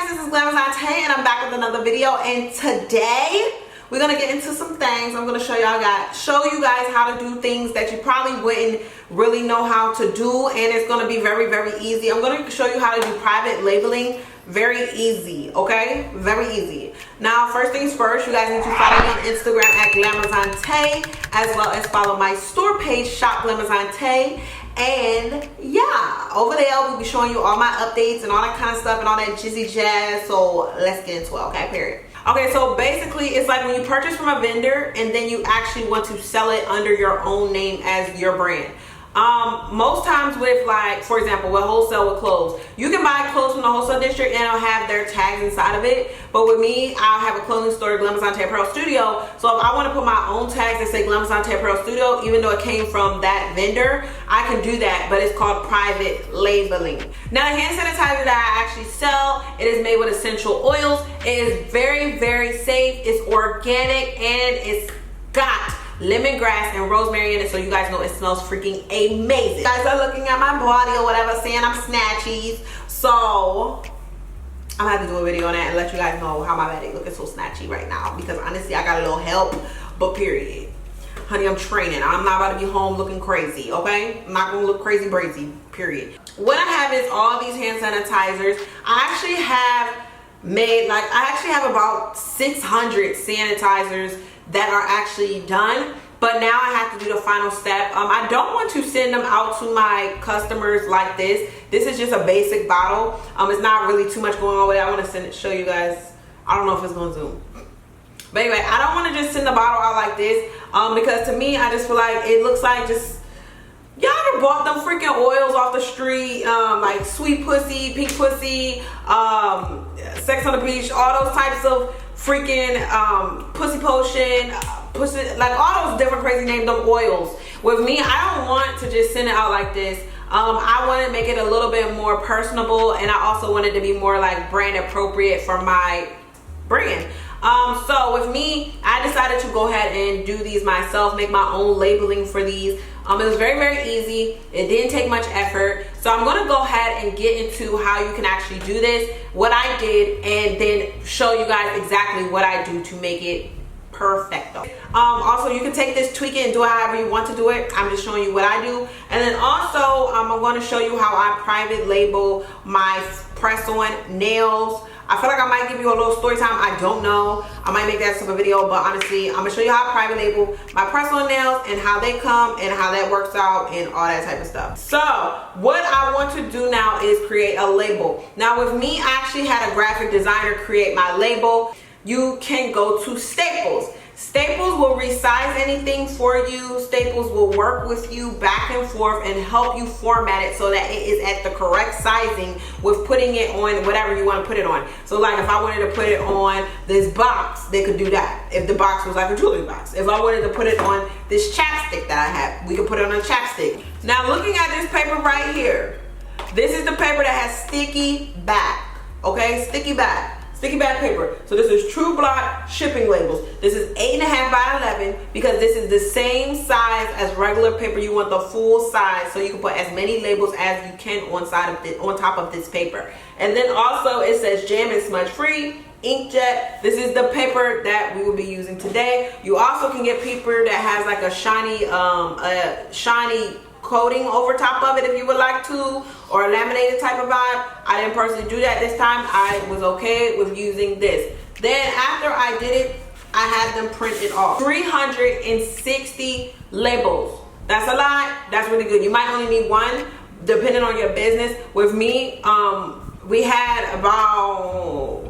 guys, this is Blvd and I'm back with another video, and today we're gonna get into some things. I'm gonna show you guys how to do things that you probably wouldn't really know how to do, and it's gonna be very, very easy. I'm gonna show you how to do private labeling. Very easy, okay? Very easy. Now, first things first, you guys need to follow me on Instagram at Blvd, as well as follow my store page, Shop Blvd. And yeah, over there we'll be showing you all my updates and all that kind of stuff and all that jizzy jazz. So let's get into it, okay? Period. Okay, so basically it's like when you purchase from a vendor and then you actually want to sell it under your own name as your brand. Most times with, like, for example, with wholesale with clothes, you can buy clothes from the wholesale district and it'll have their tags inside of it. But with me, I'll have a clothing store, Blvd Apparel Studio. So if I want to put my own tags that say Blvd Apparel Studio, even though it came from that vendor, I can do that, but it's called private labeling. Now, the hand sanitizer that I actually sell, it is made with essential oils. It is very, very safe. It's organic and it's got lemongrass and rosemary in it, so you guys know it smells freaking amazing. You guys are looking at my body or whatever, saying I'm snatchies, so I'm gonna have to do a video on that and let you guys know how my body looking so snatchy right now, because honestly I got a little help, but period, honey, I'm training. I'm not about to be home looking crazy, okay? I'm not gonna look crazy brazy, period. What I have is all these hand sanitizers. I actually have about 600 sanitizers that are actually done, but now I have to do the final step. I don't want to send them out to my customers like this. This is just a basic bottle. It's not really too much going on with it. I want to show you guys. I don't know if it's going to zoom, but anyway, I don't want to just send the bottle out like this, because to me, I just feel like it looks like just, y'all ever bought them freaking oils off the street, like Sweet Pussy, Pink Pussy, Sex on the Beach, all those types of freaking pussy potion, like all those different crazy names of oils. With me, I don't want to just send it out like this. I want to make it a little bit more personable, and I also want it to be more like brand appropriate for my brand. So with me, I decided to go ahead and do these myself, make my own labeling for these. It was very, very easy. It didn't take much effort. So I'm going to go ahead and get into how you can actually do this, what I did, and then show you guys exactly what I do to make it perfecto. Also, you can take this, tweak it, and do it however you want to do it. I'm just showing you what I do. And then also, I'm going to show you how I private label my press-on nails. I feel like I might give you a little story time. I don't know. I might make that a separate video, but honestly, I'm gonna show you how I private label my press-on nails and how they come and how that works out and all that type of stuff. So what I want to do now is create a label. Now with me, I actually had a graphic designer create my label. You can go to Staples. Staples will resize anything for you. Staples will work with you back and forth and help you format it so that it is at the correct sizing with putting it on whatever you want to put it on. So like if I wanted to put it on this box, they could do that. If the box was like a jewelry box. If I wanted to put it on this chapstick that I have, we could put it on a chapstick. Now looking at this paper right here, this is the paper that has sticky back, okay? Sticky back. Sticky back paper. So this is True Block shipping labels. This is 8.5 by 11 because this is the same size as regular paper. You want the full size so you can put as many labels as you can on top of this paper. And then also it says jam and smudge free, inkjet. This is the paper that we will be using today. You also can get paper that has like a shiny coating over top of it if you would like to, or a laminated type of vibe. I didn't personally do that this time. I was okay with using this. Then after I did it, I had them printed off. 360 labels. That's a lot. That's really good. You might only need one depending on your business. With me, we had about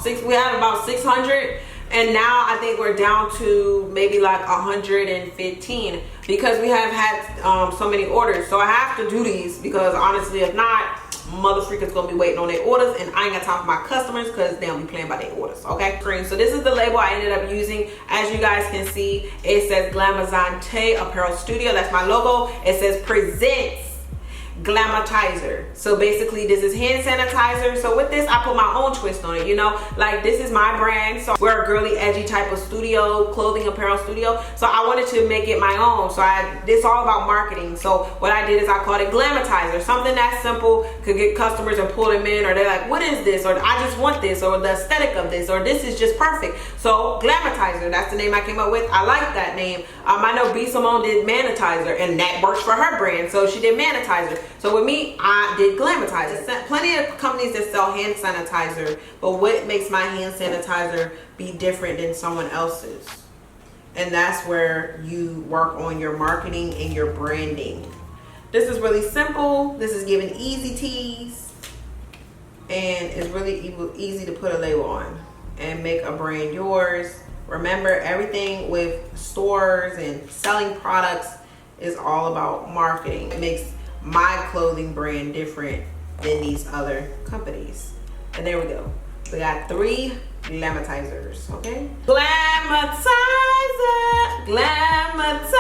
600. And now I think we're down to maybe like 115 because we have had so many orders. So I have to do these because honestly, if not, mother freakers gonna be waiting on their orders, and I ain't got time for my customers because they'll be playing by their orders, okay? So this is the label I ended up using. As you guys can see, it says Blvd Apparel Studio. That's my logo. It says presents Glamatizer. So basically this is hand sanitizer. So with this, I put my own twist on it, you know, like this is my brand. So we're a girly, edgy type of studio, clothing apparel studio. So I wanted to make it my own. So it's all about marketing. So what I did is I called it Glamatizer. Something that simple could get customers and pull them in, or they're like, what is this? Or I just want this, or the aesthetic of this, or this is just perfect. So Glamatizer, that's the name I came up with. I like that name. I know B. Simone did Manitizer, and that works for her brand. So she did Manitizer. So with me, I did Glamatizer. Plenty of companies that sell hand sanitizer, but what makes my hand sanitizer be different than someone else's? And that's where you work on your marketing and your branding. This is really simple. This is given easy tease, and it's really easy to put a label on and make a brand yours. Remember, everything with stores and selling products is all about marketing. It makes my clothing brand different than these other companies. And there we go. We got 3 Glamatizers, okay? Glamatizer, Glamatizer.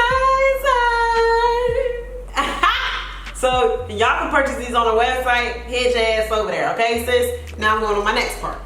So y'all can purchase these on the website. Head your ass over there, okay, sis? Now I'm going on my next part.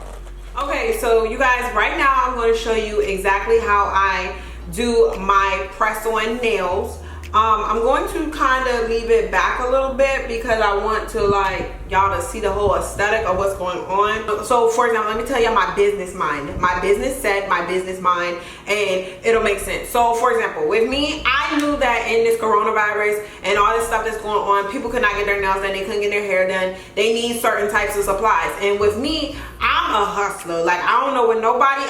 Okay, so you guys, right now I'm going to show you exactly how I do my press-on nails. I'm going to kind of leave it back a little bit because I want to like y'all to see the whole aesthetic of what's going on. So for example, let me tell you my business mind, my business set, my business mind, and it'll make sense. So for example, with me, I knew that in this coronavirus and all this stuff that's going on, people could not get their nails done, they couldn't get their hair done, they need certain types of supplies. And with me, I'm a hustler. Like I don't know what nobody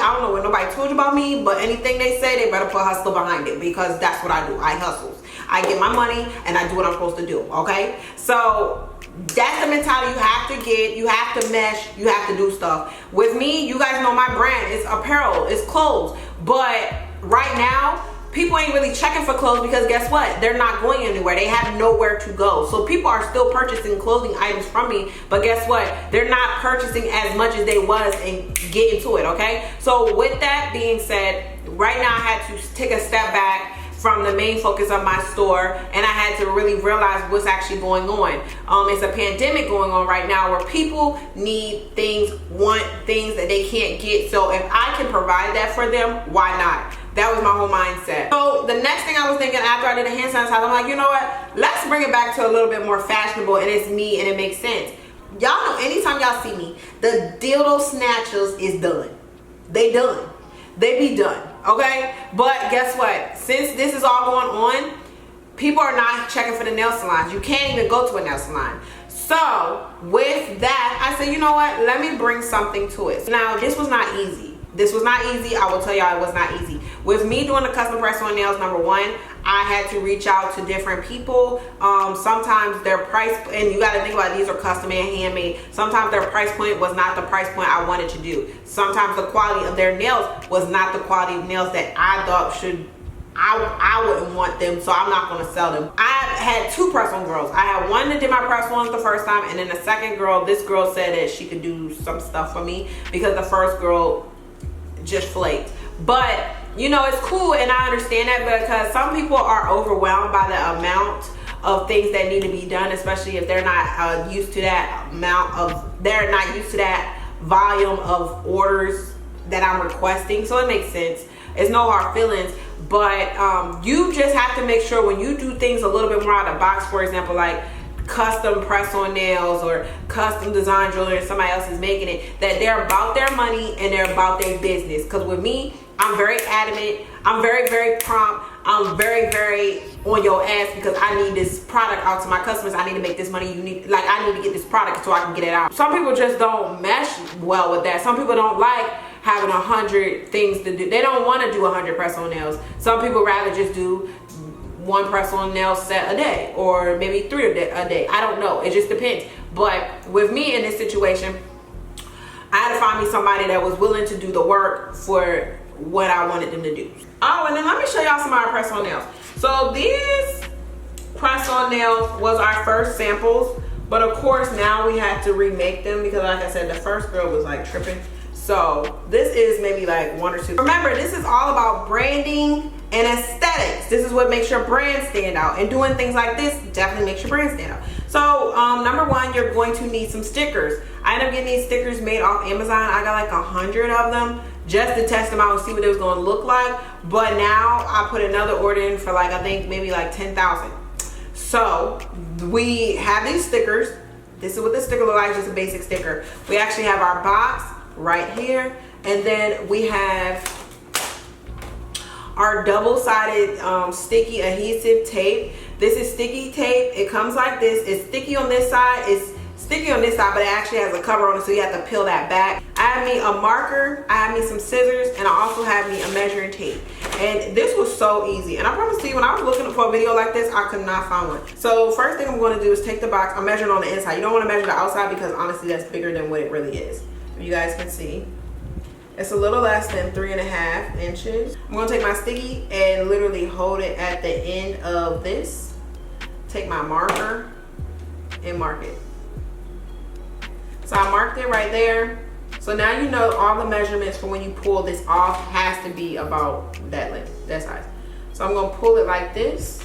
told you about me, but anything they say, they better put hustle behind it, because that's what I do. I hustle. I get my money and I do what I'm supposed to do, okay? So that's the mentality you have to get. You have to mesh, you have to do stuff. With me, you guys know my brand, it's apparel, it's clothes. But right now, people ain't really checking for clothes because guess what? They're not going anywhere. They have nowhere to go. So people are still purchasing clothing items from me, but guess what? They're not purchasing as much as they was and get into it, okay? So with that being said, right now I had to take a step back from the main focus of my store, and I had to really realize what's actually going on. It's a pandemic going on right now where people need things, want things that they can't get. So if I can provide that for them, why not? That was my whole mindset. So the next thing I was thinking after I did the hand sanitizer, I'm like, you know what? Let's bring it back to a little bit more fashionable, and it's me and it makes sense. Y'all know anytime y'all see me, the dildo snatchers is done. They done. They be done. Okay, but guess what? Since this is all going on, people are not checking for the nail salons. You can't even go to a nail salon. So with that, I said, you know what? Let me bring something to it. Now, this was not easy. This was not easy. I will tell y'all it was not easy. With me doing the custom press-on nails, number one, I had to reach out to different people. Sometimes their price, and you got to think about it, these are custom and handmade. Sometimes their price point was not the price point I wanted to do. Sometimes the quality of their nails was not the quality of nails that I thought should, I wouldn't want them, so I'm not going to sell them. I had 2 press-on girls. I had one that did my press-ons the first time, and then the second girl, this girl said that she could do some stuff for me because the first girl just flaked. But you know, it's cool, and I understand that because some people are overwhelmed by the amount of things that need to be done, especially if they're not used to that they're not used to that volume of orders that I'm requesting. So it makes sense. It's no hard feelings, but you just have to make sure when you do things a little bit more out of the box, for example, like custom press-on nails or custom design jewelry and somebody else is making it, that they're about their money and they're about their business. Because with me, I'm very adamant, I'm very, very prompt, I'm very, very on your ass because I need this product out to my customers. I need to make this money. I need to get this product so I can get it out. Some people just don't mesh well with that. Some people don't like having 100 things to do. They don't want to do 100 press-on nails. Some people rather just do 1 press-on nail set a day, or maybe 3 a day. I don't know. It just depends. But with me in this situation, I had to find me somebody that was willing to do the work for what I wanted them to do. Oh, and then let me show y'all some of our press-on nails. So these press-on nails was our first samples, but of course now we had to remake them because like I said, the first girl was like tripping. So this is maybe like 1 or 2. Remember, this is all about branding and aesthetics. This is what makes your brand stand out, and doing things like this definitely makes your brand stand out. So number 1, you're going to need some stickers. I ended up getting these stickers made off Amazon. I got like 100 of them just to test them out and see what it was going to look like. But now I put another order in for like, I think maybe like 10,000. So we have these stickers. This is what the sticker looks like, just a basic sticker. We actually have our box right here, and then we have our double-sided sticky adhesive tape. This is sticky tape. It comes like this. It's sticky on this side. It's sticky on this side, but it actually has a cover on it, so you have to peel that back. I have me a marker, I have me some scissors, and I also have me a measuring tape. And this was so easy. And I promise to you, when I was looking for a video like this, I could not find one. So first thing I'm going to do is take the box. I'm measuring on the inside. You don't want to measure the outside because honestly, that's bigger than what it really is. You guys can see. It's a little less than 3.5 inches. I'm going to take my sticky and literally hold it at the end of this. Take my marker and mark it. So I marked it right there. So now you know all the measurements for when you pull this off has to be about that length, that size. So I'm going to pull it like this,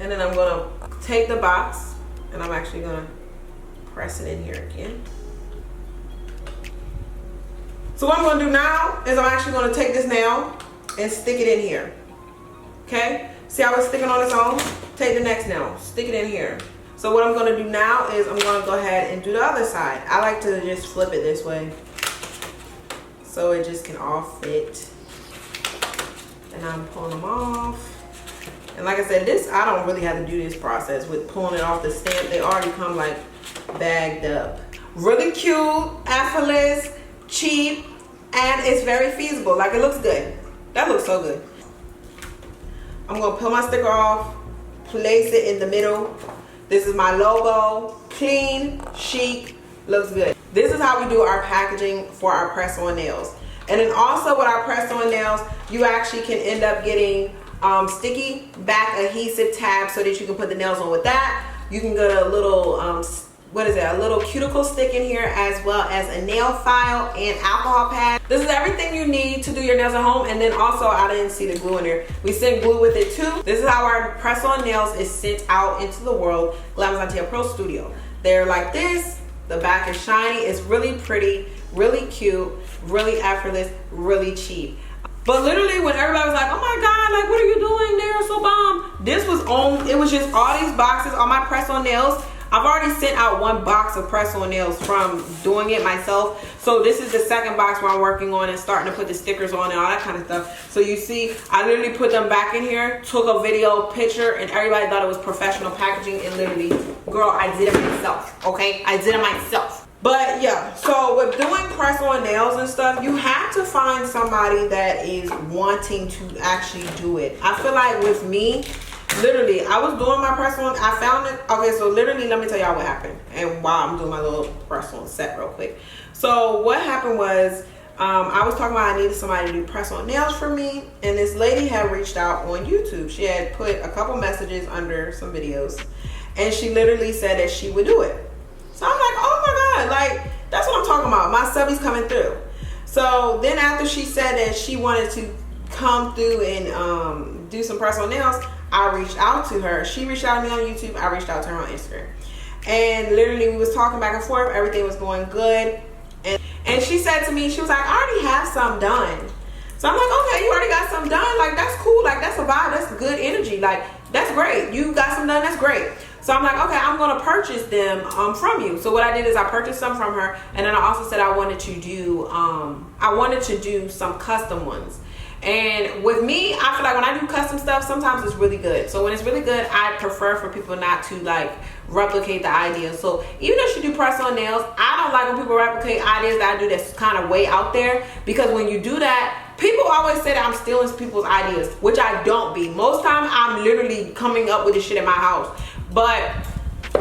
and then I'm going to take the box, and I'm actually going to press it in here again. So what I'm going to do now is I'm actually going to take this nail and stick it in here. Okay? See how it's sticking on its own? Take the next nail, stick it in here. So what I'm going to do now is I'm going to go ahead and do the other side. I like to just flip it this way, so it just can all fit. And I'm pulling them off. And like I said, this, I don't really have to do this process with pulling it off the stamp. They already come like bagged up. Really cute, effortless, cheap, and it's very feasible. Like, it looks good. That looks so good. I'm gonna peel my sticker off, place it in the middle. This is my logo, clean, chic, looks good. This is how we do our packaging for our press-on nails. And then also with our press-on nails, you actually can end up getting sticky back adhesive tabs so that you can put the nails on with that. You can get a little, a little cuticle stick in here, as well as a nail file and alcohol pad. This is everything you need to do your nails at home. And then also, I didn't see the glue in there. We sent glue with it too. This is how our press-on nails is sent out into the world. Glamazon Pro Studio. They're like this. The back is shiny. It's really pretty, really cute, really effortless, really cheap. But literally, when everybody was like, oh my God, like, what are you doing? They're so bomb. This was on, it was just all these boxes, all my press-on nails. I've already sent out 1 box of press-on nails from doing it myself. So this is the second box where I'm working on and starting to put the stickers on and all that kind of stuff. So you see, I literally put them back in here, took a video picture, and everybody thought it was professional packaging. And literally, girl, I did it myself, okay? I did it myself. But yeah, so with doing press-on nails and stuff, you have to find somebody that is wanting to actually do it. I feel like with me, literally, I was doing my press-on, I found it. Okay, so literally, let me tell y'all what happened and why I'm doing my little press-on set real quick. So what happened was, I was talking about I needed somebody to do press-on nails for me, and this lady had reached out on YouTube. She had put a couple messages under some videos, and she literally said that she would do it. So I'm like, oh my God, like, that's what I'm talking about. My subby's coming through. So then after she said that she wanted to come through and do some press-on nails, I reached out to her. She reached out to me on YouTube. I reached out to her on Instagram. And literally, we was talking back and forth. Everything was going good. And she said to me, she was like, I already have some done. So I'm like, okay, you already got some done. Like, that's cool. Like, that's a vibe. That's good energy. Like, that's great. You got some done. That's great. So I'm like, okay, I'm going to purchase them from you. So what I did is I purchased some from her. And then I also said I wanted to do some custom ones. And with me, I feel like when I do custom stuff, sometimes it's really good. So when it's really good, I prefer for people not to like replicate the idea. So even if you do press-on nails, I don't like when people replicate ideas that I do that's kind of way out there. Because when you do that, people always say that I'm stealing people's ideas, which I don't be. Most time, I'm literally coming up with this shit in my house. But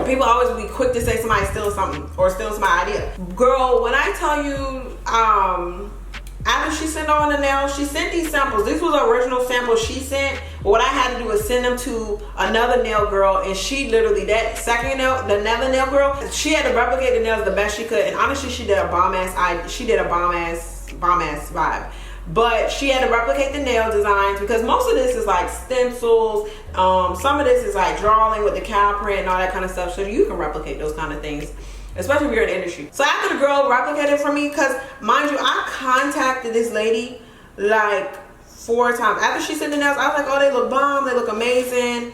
people always be quick to say somebody's stealing something or stealing my idea. Girl, when I tell you, I after she sent on the nails, she sent these samples. This was the original sample she sent. What I had to do was send them to another nail girl, and she literally, that second nail, the another nail girl, she had to replicate the nails the best she could. And honestly, she did a bomb ass vibe. But she had to replicate the nail designs because most of this is like stencils. Some of this is like drawing with the cow print and all that kind of stuff. So you can replicate those kind of things, especially if you're in the industry. So after the girl replicated for me, because mind you, I contacted this lady like 4 times. After she sent the nails, I was like, oh, they look bomb, they look amazing.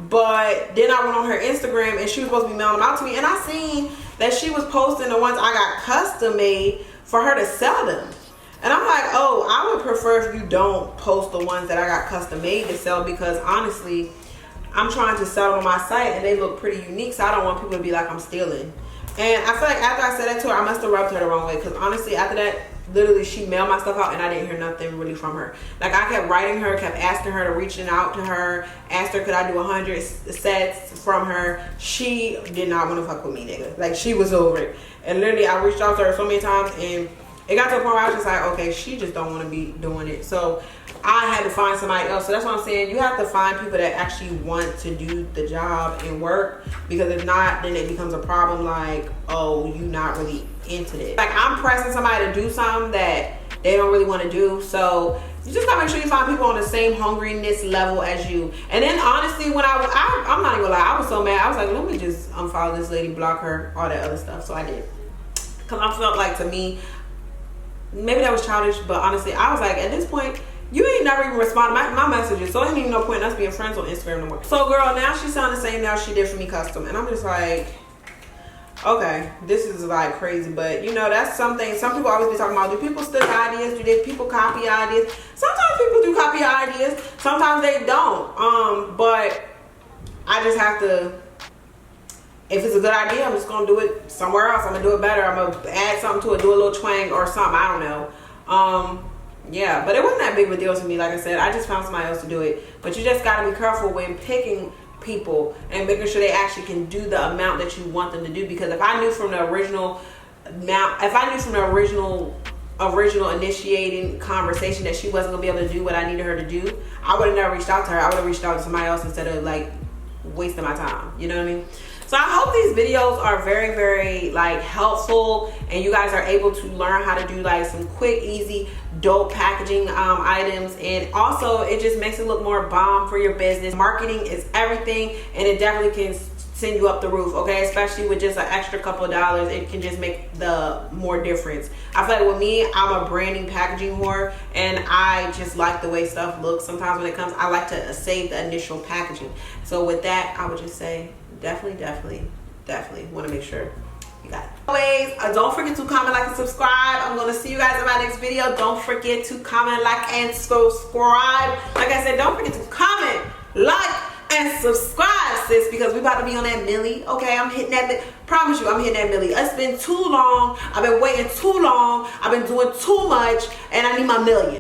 But then I went on her Instagram and she was supposed to be mailing them out to me. And I seen that she was posting the ones I got custom made for her to sell them. And I'm like, oh, I would prefer if you don't post the ones that I got custom made to sell, because honestly, I'm trying to sell them on my site and they look pretty unique, so I don't want people to be like I'm stealing. And I feel like after I said that to her, I must have rubbed her the wrong way, because honestly, after that, literally she mailed my stuff out and I didn't hear nothing really from her. Like, I kept writing her, kept asking her, to reaching out to her, asked her could I do 100 sets from her. She did not want to fuck with me, nigga. Like, she was over it. And literally I reached out to her so many times, and it got to a point where I was just like, okay, she just don't want to be doing it. So I had to find somebody else. So that's what I'm saying. You have to find people that actually want to do the job and work, because if not, then it becomes a problem. Like, oh, you not really into this. Like, I'm pressing somebody to do something that they don't really want to do. So you just gotta make sure you find people on the same hungriness level as you. And then honestly, when I'm not even gonna lie, I was so mad. I was like, let me just unfollow this lady, block her, all that other stuff. So I did, because I felt like, to me, maybe that was childish, but honestly, I was like, at this point, you ain't never even responded to my messages, so ain't even no point in us being friends on Instagram no more. So girl, now she's selling the same nail she did for me custom, and I'm just like, okay, this is like crazy. But you know, that's something some people always be talking about. Do people steal ideas? Do people copy ideas? Sometimes people do copy ideas, sometimes they don't. But I just have to, if it's a good idea, I'm just gonna do it somewhere else. I'm gonna do it better. I'm gonna add something to it, do a little twang or something. I don't know. Yeah, but it wasn't that big of a deal to me. Like I said, I just found somebody else to do it. But you just gotta be careful when picking people and making sure they actually can do the amount that you want them to do. Because if I knew from the original initiating conversation that she wasn't gonna be able to do what I needed her to do, I would have never reached out to her. I would have reached out to somebody else instead of like wasting my time. You know what I mean? So I hope these videos are very, very like helpful, and you guys are able to learn how to do like some quick, easy, dope packaging items. And also, it just makes it look more bomb for your business. Marketing is everything, and it definitely can send you up the roof, okay? Especially with just an extra couple of dollars, it can just make the more difference. I feel like with me, I'm a branding packaging whore, and I just like the way stuff looks. Sometimes when it comes, I like to save the initial packaging. So with that, I would just say, definitely want to make sure you got it. Always, don't forget to comment, like, and subscribe. I'm going to see you guys in my next video. Don't forget to comment, like, and subscribe. Like I said, don't forget to comment, like, and subscribe, sis, because we about to be on that milli. Okay, I'm hitting that. Promise you, I'm hitting that milli. It's been too long. I've been waiting too long. I've been doing too much, and I need my million.